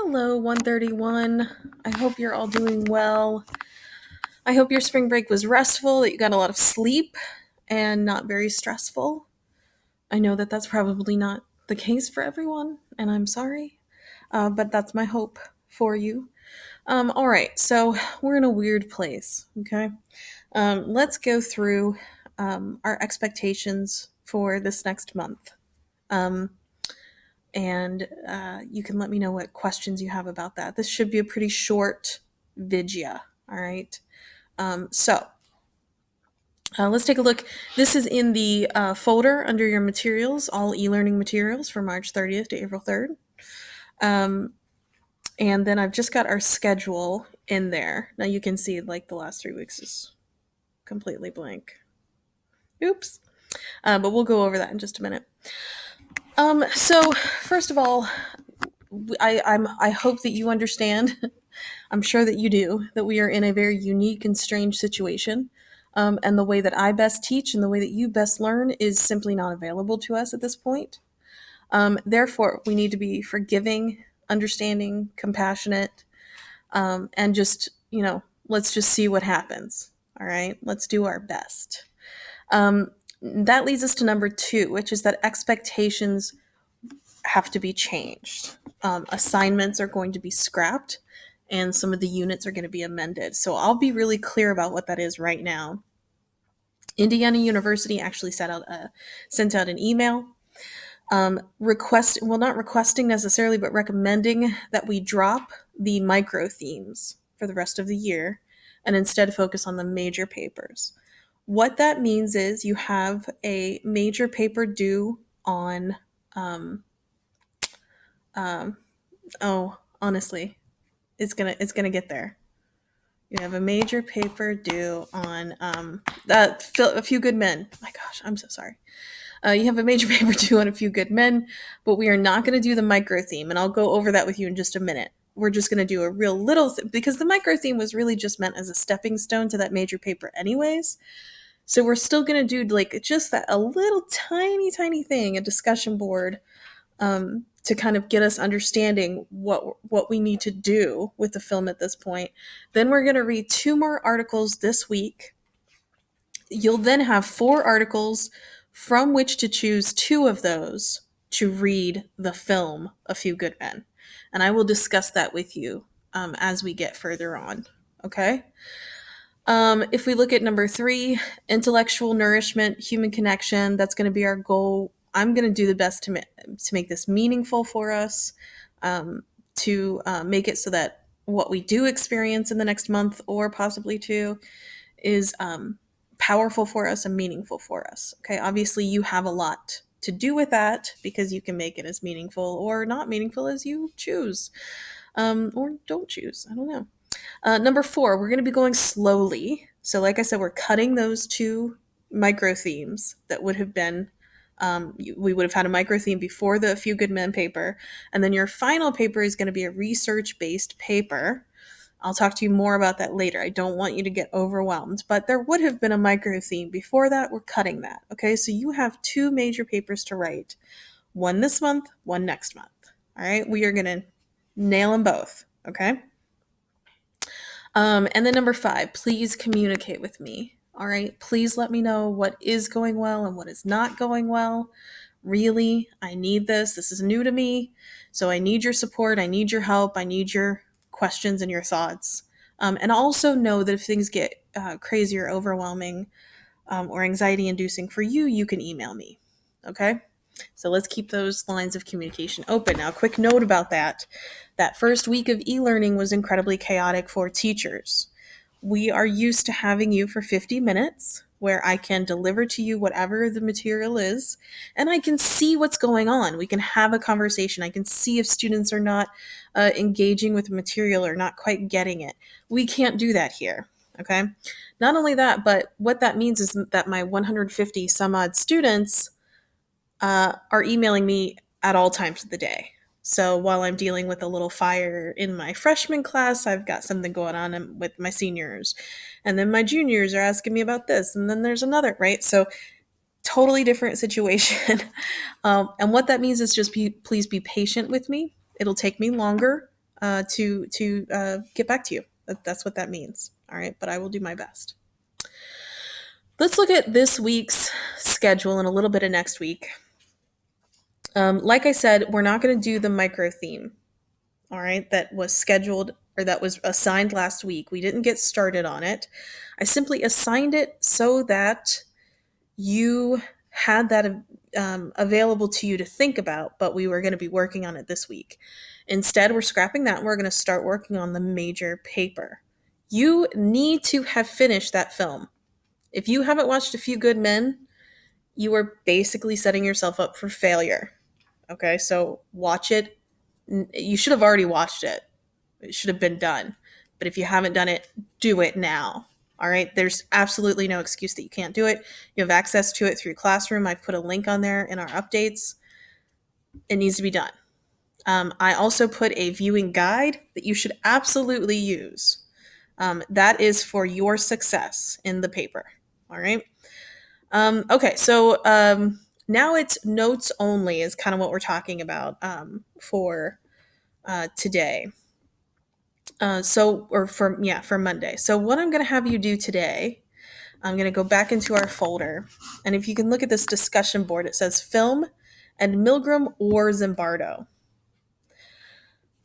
Hello, 131. I hope you're all doing well. I hope your spring break was restful, that you got a lot of sleep, and not very stressful. I know that that's probably not the case for everyone, and I'm sorry, but that's my hope for you. All right, so we're in a weird place, okay? Let's go through our expectations for this next month. Um, and you can let me know what questions you have about that. This should be a pretty short vidya. All right. So let's take a look. This is in the folder under your materials, all e-learning materials for March 30th to April 3rd. And then I've just got our schedule in there. Now you can see like the last 3 weeks is completely blank. Oops. But we'll go over that in just a minute. So first of all, I hope that you understand. I'm sure that you do that we are in a very unique and strange situation, and the way that I best teach and the way that you best learn is simply not available to us at this point. Therefore, we need to be forgiving, understanding, compassionate, and just let's just see what happens. All right, let's do our best. That leads us to number 2, which is that expectations have to be changed. Assignments are going to be scrapped and some of the units are going to be amended. So I'll be really clear about what that is right now. Indiana University actually sent out an email not requesting necessarily, but recommending that we drop the micro themes for the rest of the year and instead focus on the major papers. What that means is you have a major paper due on honestly, it's gonna get there. You have a major paper due on A Few Good Men. My gosh, I'm so sorry. You have a major paper due on A Few Good Men, but we are not going to do the micro theme, and I'll go over that with you in just a minute. We're just going to do a real little because the micro theme was really just meant as a stepping stone to that major paper, anyways. So we're still going to do like just that a little tiny thing, a discussion board, to kind of get us understanding what we need to do with the film at this point. Then we're going to read 2 more articles this week. You'll then have 4 articles from which to choose 2 of those to read the film A Few Good Men. And I will discuss that with you as we get further on. Okay? If we look at number 3, intellectual nourishment, human connection, that's going to be our goal. I'm going to do the best to make this meaningful for us, to make it so that what we do experience in the next month or possibly 2 is powerful for us and meaningful for us. Okay, obviously you have a lot to do with that because you can make it as meaningful or not meaningful as you choose, or don't choose. I don't know. Number 4, we're going to be going slowly. So like I said, we're cutting those 2 micro themes that would have been, we would have had a micro theme before the A Few Good Men paper. And then your final paper is going to be a research-based paper. I'll talk to you more about that later. I don't want you to get overwhelmed, but there would have been a micro theme before that. We're cutting that. Okay, so you have 2 major papers to write. One this month, one next month. All right, we are going to nail them both. Okay. And then number 5, please communicate with me. All right, please let me know what is going well and what is not going well. Really, I need this. This is new to me. So I need your support. I need your help. I need your questions and your thoughts. And also know that if things get crazy or overwhelming or anxiety inducing for you, you can email me. Okay? So let's keep those lines of communication open. Now, a quick note about that. That first week of e-learning was incredibly chaotic for teachers. We are used to having you for 50 minutes where I can deliver to you whatever the material is, and I can see what's going on. We can have a conversation. I can see if students are not engaging with the material or not quite getting it. We can't do that here, okay? Not only that, but what that means is that my 150 some odd students are emailing me at all times of the day. So while I'm dealing with a little fire in my freshman class, I've got something going on with my seniors. And then my juniors are asking me about this. And then there's another, right? So totally different situation. And what that means is just please be patient with me. It'll take me longer to get back to you. That's what that means. All right, but I will do my best. Let's look at this week's schedule and a little bit of next week. Like I said, we're not going to do the micro theme. All right, that was scheduled or that was assigned last week. We didn't get started on it. I simply assigned it so that you had that available to you to think about, but we were going to be working on it this week. Instead, we're scrapping that and we're going to start working on the major paper. You need to have finished that film. If you haven't watched A Few Good Men, you are basically setting yourself up for failure. Okay, so watch it. You should have already watched it. It should have been done. But if you haven't done it, do it now. All right. There's absolutely no excuse that you can't do it. You have access to it through Classroom. I've put a link on there in our updates. It needs to be done. I also put a viewing guide that you should absolutely use. That is for your success in the paper. All right. Okay. So now it's notes only is kind of what we're talking about for today. For Monday. So what I'm going to have you do today, I'm going to go back into our folder. And if you can look at this discussion board, it says film and Milgram or Zimbardo.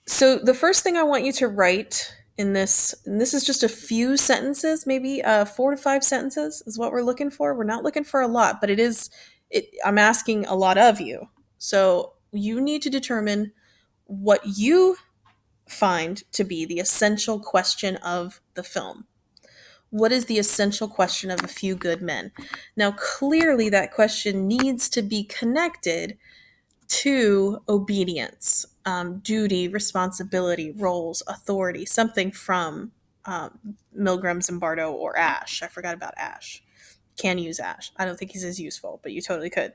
So the first thing I want you to write in this, and this is just a few sentences, maybe 4 to 5 sentences is what we're looking for. We're not looking for a lot, but I'm asking a lot of you. So you need to determine what you find to be the essential question of the film. What is the essential question of A Few Good Men? Now, clearly that question needs to be connected to obedience, duty, responsibility, roles, authority, something from Milgram, Zimbardo, or Ash. I forgot about Ash. Can use Ash. I don't think he's as useful, but you totally could.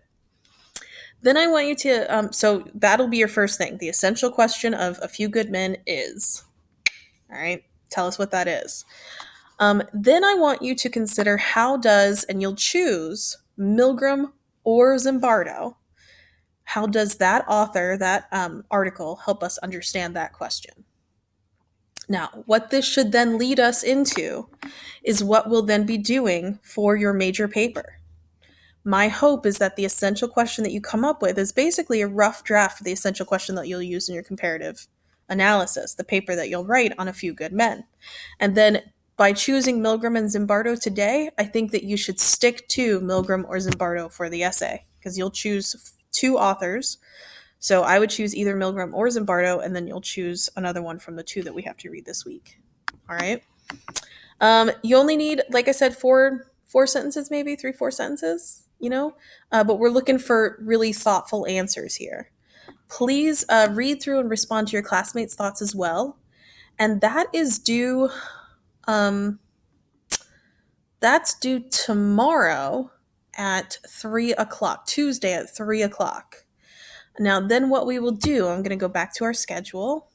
Then I want you to, so that'll be your first thing. The essential question of A Few Good Men is, all right, tell us what that is. Then I want you to consider and you'll choose Milgram or Zimbardo. How does that author, that article, help us understand that question? Now, what this should then lead us into is what we'll then be doing for your major paper. My hope is that the essential question that you come up with is basically a rough draft of the essential question that you'll use in your comparative analysis, the paper that you'll write on A Few Good Men. And then by choosing Milgram and Zimbardo today, I think that you should stick to Milgram or Zimbardo for the essay because you'll choose 2 authors. So I would choose either Milgram or Zimbardo, and then you'll choose another one from the 2 that we have to read this week. All right. You only need, like I said, 4 sentences, maybe 3-4 sentences. But we're looking for really thoughtful answers here. Please read through and respond to your classmates' thoughts as well. And that is due, that's due tomorrow at 3 o'clock, Tuesday at 3 o'clock. Now, then what we will do, I'm going to go back to our schedule.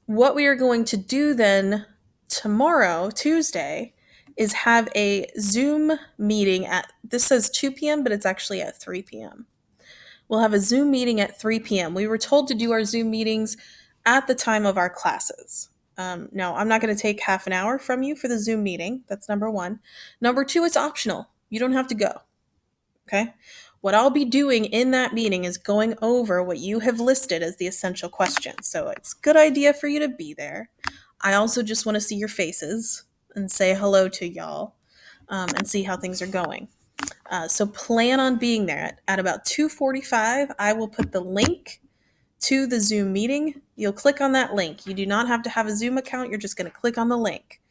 What we are going to do then tomorrow, Tuesday, is have a Zoom meeting this says 2 p.m., but it's actually at 3 p.m. We'll have a Zoom meeting at 3 p.m. We were told to do our Zoom meetings at the time of our classes. Now, I'm not going to take half an hour from you for the Zoom meeting. That's number 1. Number 2, it's optional. You don't have to go. Okay? What I'll be doing in that meeting is going over what you have listed as the essential questions. So it's a good idea for you to be there. I also just want to see your faces and say hello to y'all and see how things are going. So plan on being there. At about 2:45, I will put the link to the Zoom meeting. You'll click on that link. You do not have to have a Zoom account. You're just going to click on the link.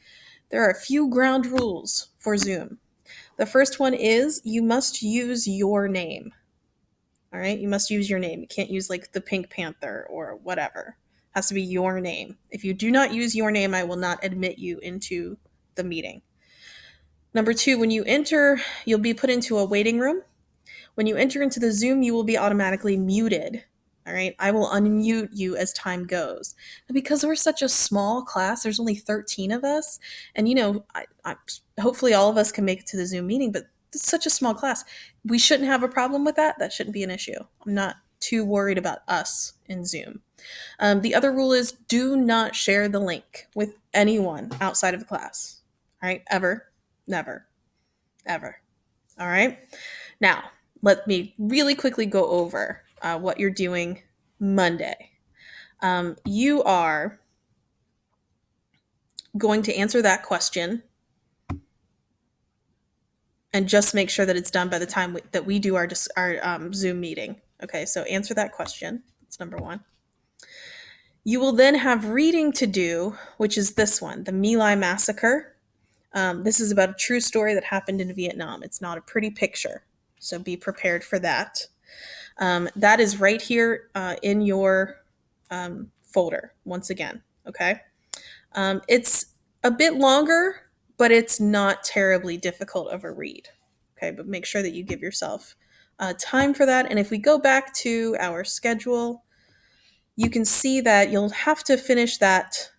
There are a few ground rules for Zoom. The first one is you must use your name. All right? You must use your name. You can't use like the Pink Panther or whatever. It has to be your name. If you do not use your name, I will not admit you into the meeting. Number 2, when you enter, you'll be put into a waiting room. When you enter into the Zoom, you will be automatically muted. All right, I will unmute you as time goes. And because we're such a small class, there's only 13 of us. And, I hopefully all of us can make it to the Zoom meeting, but it's such a small class. We shouldn't have a problem with that. That shouldn't be an issue. I'm not too worried about us in Zoom. The other rule is do not share the link with anyone outside of the class. All right? Ever, never, ever. All right? Now, let me really quickly go over what you're doing Monday. You are going to answer that question and just make sure that it's done by the time that we do our Zoom meeting. Okay, so answer that question. That's number one. You will then have reading to do, which is this one, the My Lai massacre. This is about a true story that happened in Vietnam. It's not a pretty picture, so be prepared for that. That is right here in your folder, once again, okay? It's a bit longer, but it's not terribly difficult of a read, okay? But make sure that you give yourself time for that. And if we go back to our schedule, you can see that you'll have to finish that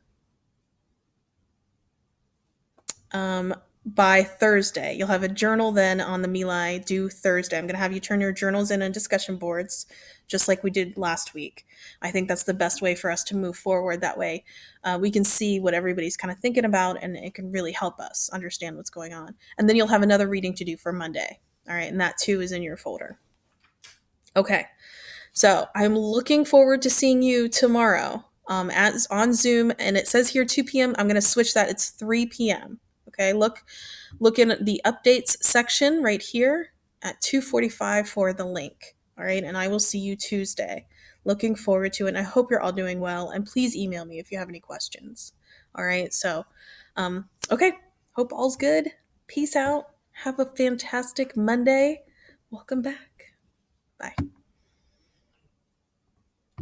by Thursday. You'll have a journal then on the My Lai due Thursday. I'm going to have you turn your journals in on discussion boards, just like we did last week. I think that's the best way for us to move forward. That way we can see what everybody's kind of thinking about, and it can really help us understand what's going on. And then you'll have another reading to do for Monday. All right, and that too is in your folder. Okay, so I'm looking forward to seeing you tomorrow as on Zoom, and it says here 2 p.m. I'm going to switch that. It's 3 p.m. Okay, look in the updates section right here at 2:45 for the link. All right, and I will see you Tuesday. Looking forward to it. And I hope you're all doing well, and please email me if you have any questions. All right, so okay, hope all's good. Peace out. Have a fantastic Monday. Welcome back. Bye.